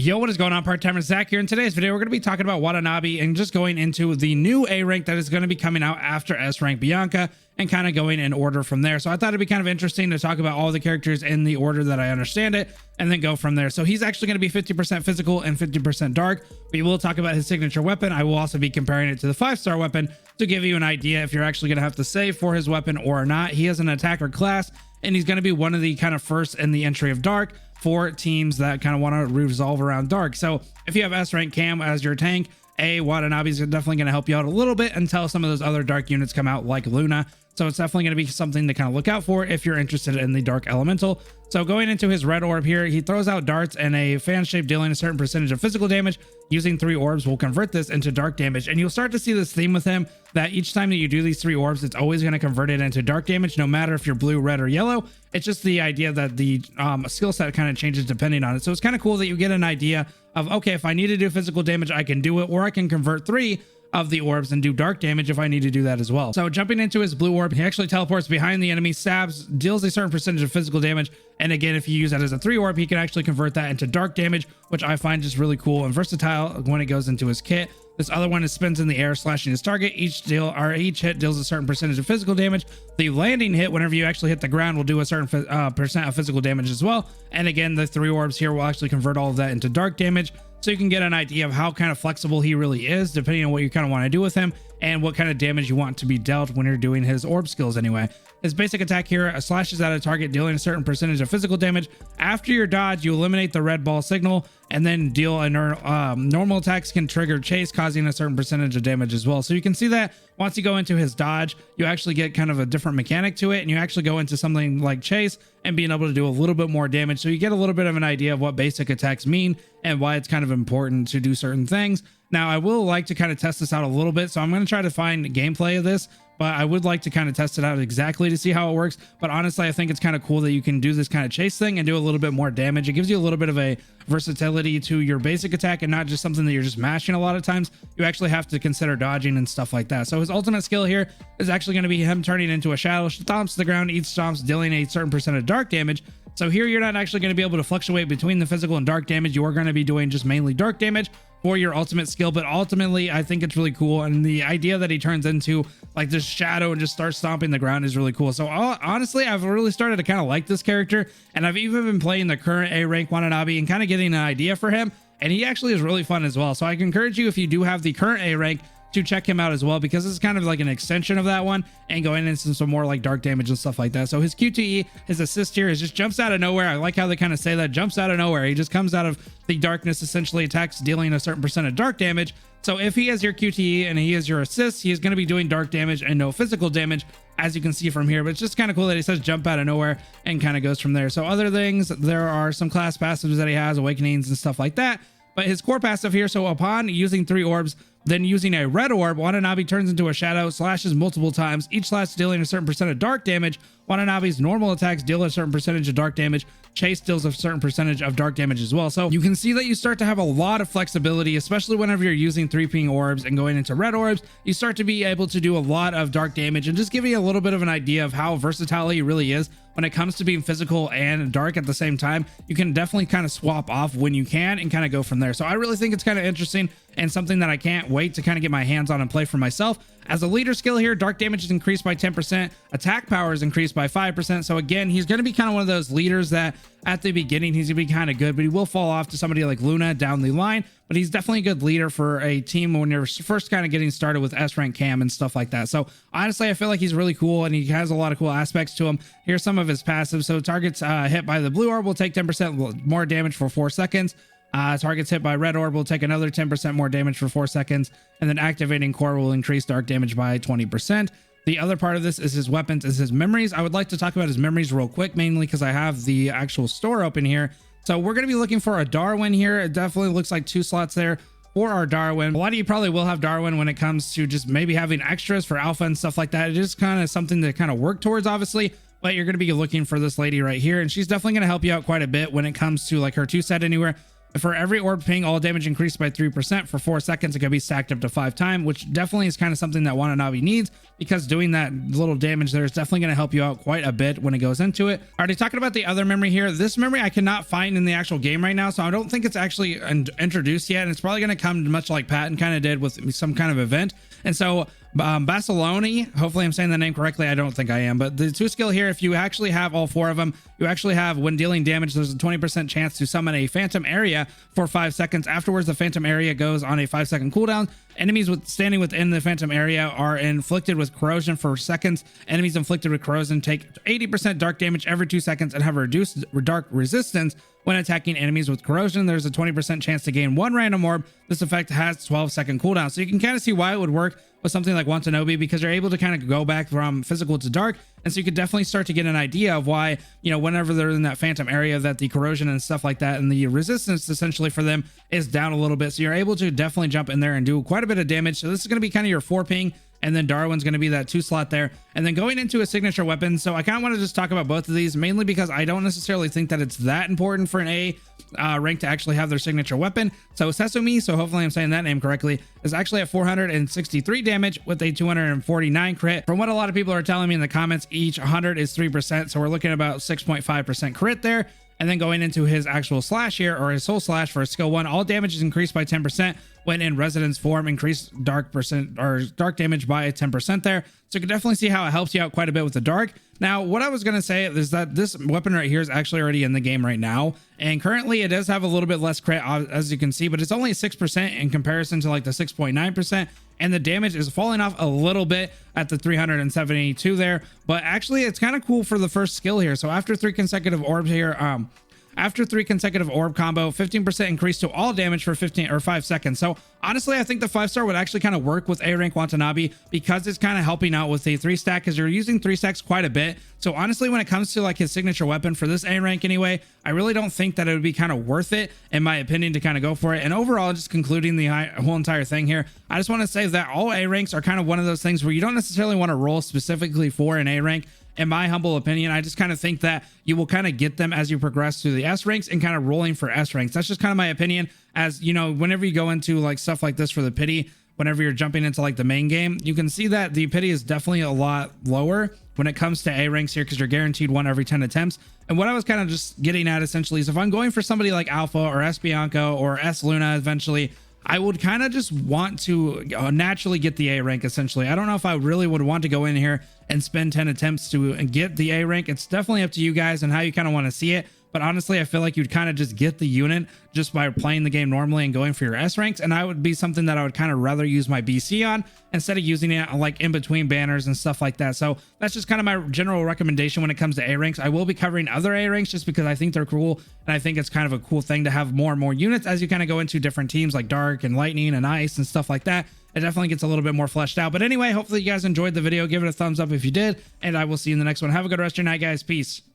Yo, what is going on? PartTimerZack here. In today's video, we're going to be talking about Watanabe and just going into the new A rank that is going to be coming out after S rank Bianca and kind of going in order from there. So I thought it'd be kind of interesting to talk about all the characters in the order that I understand it and then go from there. So he's actually going to be 50% physical and 50% dark. We will talk about his signature weapon. I will also be comparing it to the 5-star weapon to give you an idea if you're actually going to have to save for his weapon or not. He has an attacker class and he's going to be one of the kind of first in the entry of dark for teams that kind of want to revolve around dark. So if you have S rank Cam as your tank, Watanabe is definitely going to help you out a little bit until some of those other dark units come out like Luna. So it's definitely going to be something to kind of look out for if you're interested in the dark elemental. So going into his red orb here, he throws out darts and a fan shape dealing a certain percentage of physical damage. Using 3 orbs will convert this into dark damage, and you'll start to see this theme with him that each time that you do these 3 orbs, it's always going to convert it into dark damage, no matter if you're blue, red, or yellow. It's just the idea that the skill set kind of changes depending on it. So it's kind of cool that you get an idea of, okay, if I need to do physical damage, I can do it, or I can convert 3 of the orbs and do dark damage if I need to do that as well. So jumping into his blue orb, he actually teleports behind the enemy, stabs, deals a certain percentage of physical damage, and again, if you use that as a 3 orb, he can actually convert that into dark damage, which I find just really cool and versatile when it goes into his kit. This other one is spins in the air, slashing his target. Each hit deals a certain percentage of physical damage. The landing hit, whenever you actually hit the ground, will do a certain percent of physical damage as well. And again, the 3 orbs here will actually convert all of that into dark damage. So you can get an idea of how kind of flexible he really is, depending on what you kind of want to do with him and what kind of damage you want to be dealt when you're doing his orb skills anyway. His basic attack here slashes at a target, dealing a certain percentage of physical damage. After your dodge, you eliminate the red ball signal and then deal a normal attacks can trigger chase, causing a certain percentage of damage as well. So you can see that once you go into his dodge, you actually get kind of a different mechanic to it, and you actually go into something like chase and being able to do a little bit more damage. So you get a little bit of an idea of what basic attacks mean and why it's kind of important to do certain things. Now, I will like to kind of test this out a little bit, so I'm going to try to find gameplay of this, but I would like to kind of test it out exactly to see how it works. But honestly, I think it's kind of cool that you can do this kind of chase thing and do a little bit more damage. It gives you a little bit of a versatility to your basic attack and not just something that you're just mashing a lot of times. You actually have to consider dodging and stuff like that. So his ultimate skill here is actually going to be him turning into a shadow, stomps the ground, each stomps dealing a certain percent of dark damage. So here you're not actually going to be able to fluctuate between the physical and dark damage. You are going to be doing just mainly dark damage for your ultimate skill, but ultimately I think it's really cool, and the idea that he turns into like this shadow and just starts stomping the ground is really cool. So honestly, I've really started to kind of like this character, and I've even been playing the current A rank Watanabe and kind of getting an idea for him, and he actually is really fun as well. So I can encourage you, if you do have the current A rank, to check him out as well, because it's kind of like an extension of that one and going into some more like dark damage and stuff like that. So his QTE, his assist here, is just jumps out of nowhere. I like how they kind of say that, jumps out of nowhere. He just comes out of the darkness, essentially attacks, dealing a certain percent of dark damage. So if he has your QTE and he has your assist, he is going to be doing dark damage and no physical damage, as you can see from here. But it's just kind of cool that he says jump out of nowhere and kind of goes from there. So other things, there are some class passives that he has, awakenings and stuff like that. But his core passive here, so upon using 3 orbs, then using a red orb, Watanabe turns into a shadow, slashes multiple times, each slash dealing a certain percent of dark damage. Watanabe's normal attacks deal a certain percentage of dark damage. Chase deals a certain percentage of dark damage as well. So you can see that you start to have a lot of flexibility, especially whenever you're using 3-ping orbs and going into red orbs. You start to be able to do a lot of dark damage, and just give you a little bit of an idea of how versatile he really is when it comes to being physical and dark at the same time. You can definitely kind of swap off when you can and kind of go from there. So I really think it's kind of interesting and something that I can't wait to kind of get my hands on and play for myself. As a leader skill here, dark damage is increased by 10%, attack power is increased by 5%. So again, he's going to be kind of one of those leaders that at the beginning he's gonna be kind of good, but he will fall off to somebody like Luna down the line. But he's definitely a good leader for a team when you're first kind of getting started with S rank Cam and stuff like that. So honestly, I feel like he's really cool, and he has a lot of cool aspects to him. Here's some of his passives. So targets hit by the blue orb will take 10% more damage for 4 seconds. Targets hit by red orb will take another 10% more damage for 4 seconds, and then activating core will increase dark damage by 20%. The other part of this is his weapons, is his memories. I would like to talk about his memories real quick, mainly because I have the actual store open here. So we're going to be looking for a Darwin here. It definitely looks like 2 slots there for our Darwin. A lot of you probably will have Darwin when it comes to just maybe having extras for alpha and stuff like that. It is kind of something to kind of work towards, obviously, but you're going to be looking for this lady right here, and she's definitely going to help you out quite a bit when it comes to like her 2 set anywhere. For every orb ping, all damage increased by 3% for 4 seconds. It can be stacked up to 5 times, which definitely is kind of something that Watanabe needs, because doing that little damage there is definitely going to help you out quite a bit when it goes into it. Already talking about the other memory here. This memory I cannot find in the actual game right now, so I don't think it's actually introduced yet, and it's probably going to come much like Patton kind of did with some kind of event. And so Basiloni, hopefully I'm saying the name correctly, I don't think I am, but the 2 skill here, if you actually have all 4 of them, you actually have, when dealing damage, there's a 20% chance to summon a phantom area for 5 seconds. Afterwards, the phantom area goes on a 5-second cooldown. Enemies standing within the phantom area are inflicted with corrosion for seconds. Enemies inflicted with corrosion take 80% dark damage every 2 seconds and have a reduced dark resistance when attacking enemies with corrosion. There's a 20% chance to gain 1 random orb. This effect has 12-second cooldown, so you can kind of see why it would work with something like Watanabe, because you're able to kind of go back from physical to dark, and so you could definitely start to get an idea of why, you know, whenever they're in that phantom area, that the corrosion and stuff like that and the resistance essentially for them is down a little bit, so you're able to definitely jump in there and do quite a bit of damage. So this is going to be kind of your 4 ping, and then Darwin's going to be that 2 slot there, and then going into a signature weapon. So I kind of want to just talk about both of these, mainly because I don't necessarily think that it's that important for an A rank to actually have their signature weapon. So Sesame, so hopefully I'm saying that name correctly, is actually at 463 damage with a 249 crit. From what a lot of people are telling me in the comments, each 100 is 3%, so we're looking at about 6.5% crit there. And then going into his actual slash here, or his soul slash for skill 1, all damage is increased by 10% when in residence form, increased dark damage by 10% there. So you can definitely see how it helps you out quite a bit with the dark. Now, what I was going to say is that this weapon right here is actually already in the game right now, and currently it does have a little bit less crit, as you can see, but it's only 6% in comparison to like the 6.9%. And the damage is falling off a little bit at the 372 there, but actually it's kind of cool for the first skill here. So after 3 consecutive orbs here, after 3 consecutive orb combo, 15% increase to all damage for 5 seconds. So honestly, I think the 5-star would actually kind of work with A rank Watanabe, because it's kind of helping out with the 3 stack, because you're using 3 stacks quite a bit. So honestly, when it comes to like his signature weapon for this A rank anyway, I really don't think that it would be kind of worth it, in my opinion, to kind of go for it. And overall, just concluding the whole entire thing here, I just want to say that all A ranks are kind of one of those things where you don't necessarily want to roll specifically for an A rank. In my humble opinion, I just kind of think that you will kind of get them as you progress through the S ranks and kind of rolling for S ranks. That's just kind of my opinion. As you know, whenever you go into like stuff like this for the pity, whenever you're jumping into like the main game, you can see that the pity is definitely a lot lower when it comes to A ranks here, because you're guaranteed 1 every 10 attempts. And what I was kind of just getting at essentially is, if I'm going for somebody like Alpha or S Bianco or S Luna eventually, I would kind of just want to naturally get the A rank essentially. I don't know if I really would want to go in here and spend 10 attempts to get the A rank. It's definitely up to you guys and how you kind of want to see it. But honestly, I feel like you'd kind of just get the unit just by playing the game normally and going for your S ranks. And I would be something that I would kind of rather use my BC on, instead of using it like in between banners and stuff like that. So that's just kind of my general recommendation when it comes to A ranks. I will be covering other A ranks just because I think they're cool. And I think it's kind of a cool thing to have more and more units as you kind of go into different teams like Dark and Lightning and Ice and stuff like that. It definitely gets a little bit more fleshed out. But anyway, hopefully you guys enjoyed the video. Give it a thumbs up if you did. And I will see you in the next one. Have a good rest of your night, guys. Peace.